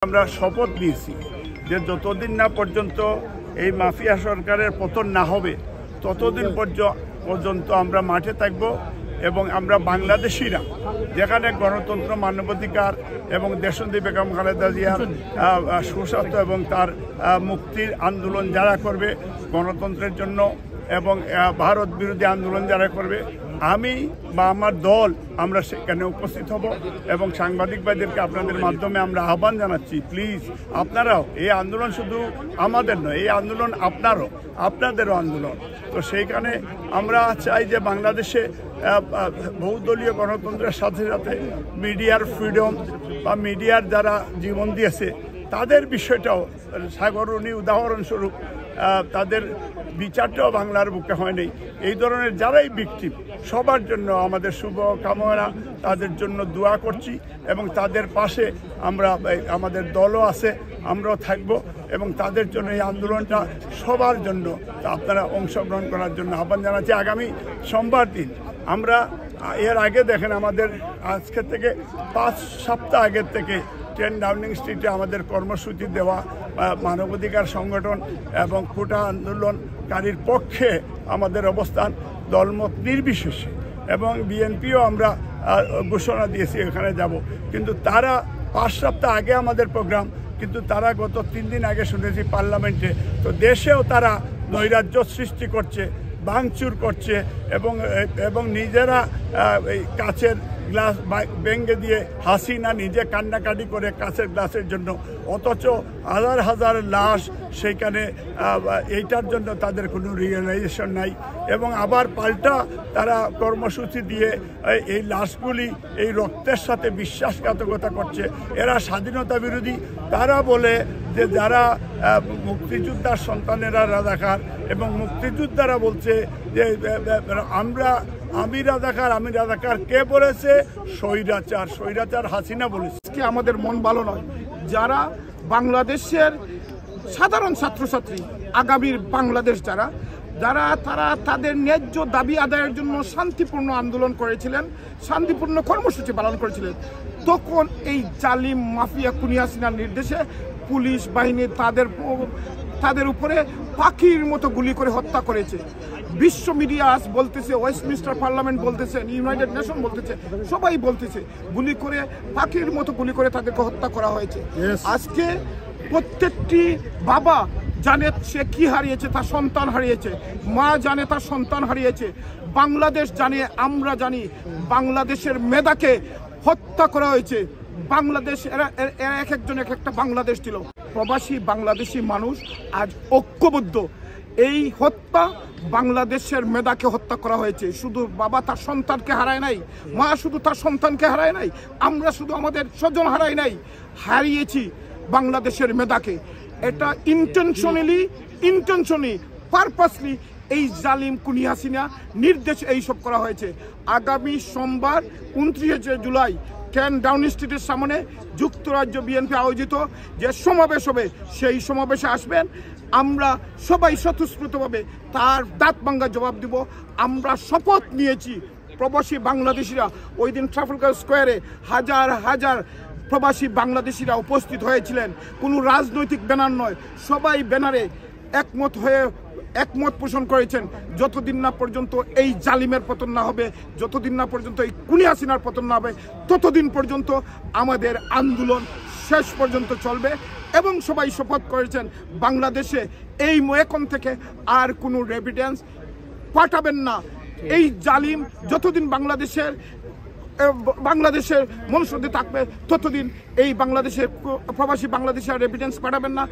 আমরা শপথ নিয়েছি যে যতদিন না পর্যন্ত এই মাফিয়া সরকারের পতন না হবে ততদিন পর্যন্ত আমরা মাঠে থাকব এবং আমরা বাংলাদেশিরা যেখানে গণতন্ত্র মানবাধিকার এবং দেশবন্ধী বেগম খালেদা জিয়ার সুস্বাস্থ্য এবং তার মুক্তির আন্দোলন যারা করবে গণতন্ত্রের জন্য এবং ভারত বিরোধী আন্দোলন যারা করবে আমি বা আমার দল আমরা সেখানে উপস্থিত হব এবং সাংবাদিক ভাইদেরকে আপনাদের মাধ্যমে আমরা আহ্বান জানাচ্ছি প্লিজ আপনারাও এই আন্দোলন শুধু আমাদের নয় এই আন্দোলন আপনাদেরও আন্দোলন তো সেইখানে আমরা চাই যে বাংলাদেশে বহুদলীয় গণতন্ত্রের সাথে সাথে মিডিয়ার ফ্রিডম বা মিডিয়ার যারা জীবন দিয়েছে তাদের বিষয়টাও সাগরণী উদাহরণস্বরূপ তাদের বিচারটাও বাংলার বুকে হয়নি এই ধরনের যারাই ভিকটিম সবার জন্য আমাদের শুভ কামনা তাদের জন্য দোয়া করছি এবং তাদের পাশে আমরা আমাদের দলও আছে আমরাও থাকব এবং তাদের জন্য এই আন্দোলনটা সবার জন্য আপনারা অংশগ্রহণ করার জন্য আহ্বান জানাচ্ছি আগামী সোমবার দিন আমরা এর আগে দেখেন আমাদের আজকে থেকে 5 সপ্তাহ আগের থেকে 10 ডাউনিং স্ট্রিটে আমাদের কর্মসূচি দেওয়া মানবাধিকার সংগঠন এবং কোটা আন্দোলনকারীর পক্ষে আমাদের অবস্থান দলমত নির্বিশেষে এবং বিএনপিও আমরা ঘোষণা দিয়েছি এখানে যাব কিন্তু তারা 5 সপ্তাহ আগে আমাদের প্রোগ্রাম কিন্তু তারা গত 3 দিন আগে শুনেছি পার্লামেন্টে তো দেশেও তারা নৈরাজ্য সৃষ্টি করছে ভাঙচুর করছে এবং নিজেরা এই কাচের গ্লাস ভেঙে দিয়ে হাসিনা নিজে কান্নাকাটি করে কাচের গ্লাসের জন্য অথচ হাজার হাজার লাশ সেইখানে এইটার জন্য তাদের কোনো রিয়েলাইজেশন নাই এবং আবার পাল্টা তারা কর্মসূচি দিয়ে এই লাশগুলি এই রক্তের সাথে বিশ্বাসঘাতকতা করছে এরা স্বাধীনতা বিরোধী তারা বলে যে যারা মুক্তিযোদ্ধার সন্তানেরা রাজাকার এবং মুক্তিযোদ্ধারা বলছে যে আমি রাজাকার কে বলেছে স্বৈরাচার হাসিনা বলেছে। আমাদের মন ভালো নয় যারা বাংলাদেশের সাধারণ ছাত্রছাত্রী আগামীর বাংলাদেশ যারা তারা তাদের ন্যায্য দাবি আদায়ের জন্য শান্তিপূর্ণ আন্দোলন করেছিলেন শান্তিপূর্ণ কর্মসূচি পালন করেছিলেন তখন এই জালিম মাফিয়া খুনি হাসিনার নির্দেশে পুলিশ বাহিনী তাদের উপরে পাখির মতো গুলি করে হত্যা করেছে। বিশ্ব মিডিয়া আজ বলতেছে ওয়েস্টমিনিস্টার পার্লামেন্ট বলতেছে ইউনাইটেড নেশন বলতেছে সবাই বলতেছে গুলি করে পাখির মতো গুলি করে তাদেরকে হত্যা করা হয়েছে। আজকে প্রত্যেকটি বাবা জানে সে কি হারিয়েছে তার সন্তান হারিয়েছে মা জানে তার সন্তান হারিয়েছে বাংলাদেশ জানে আমরা জানি বাংলাদেশের মেধাকে হত্যা করা হয়েছে বাংলাদেশ এরা এক একজন এক একটা বাংলাদেশ ছিল প্রবাসী বাংলাদেশি মানুষ আজ ঐক্যবদ্ধ এই হত্যা বাংলাদেশের মেধাকে হত্যা করা হয়েছে শুধু বাবা তার সন্তানকে হারায় নাই মা শুধু তার সন্তানকে হারায় নাই আমরা শুধু আমাদের স্বজন হারাই নাই হারিয়েছি বাংলাদেশের মেধাকে এটা ইন্টেনশনালি পারপাসলি এই জালিম খুনি হাসিনা নির্দেশে এইসব করা হয়েছে। আগামী সোমবার 29 জুলাই 10 ডাউনিং স্ট্রিটের সামনে যুক্তরাজ্য বিএনপি আয়োজিত যে সমাবেশ হবে সেই সমাবেশে আসবেন আমরা সবাই স্বতঃস্ফূর্তভাবে তার দাঁত ভাঙা জবাব দিব। আমরা শপথ নিয়েছি প্রবাসী বাংলাদেশিরা ওই দিন ট্রাফালগার স্কোয়ারে হাজার হাজার প্রবাসী বাংলাদেশিরা উপস্থিত হয়েছিলেন কোনো রাজনৈতিক ব্যানার নয় সবাই ব্যানারে একমত পোষণ করেছেন যতদিন না পর্যন্ত এই জালিমের পতন না হবে যতদিন না পর্যন্ত এই খুনি হাসিনার পতন না হবে ততদিন পর্যন্ত আমাদের আন্দোলন শেষ পর্যন্ত চলবে এবং সবাই শপথ করেছেন বাংলাদেশে এই এখন থেকে আর কোনো রেভিডেন্স পাঠাবেন না এই জালিম যতদিন বাংলাদেশের মনুষ্যদের থাকবে ততদিন এই বাংলাদেশের প্রবাসী বাংলাদেশের রেভিডেন্স পাঠাবেন না।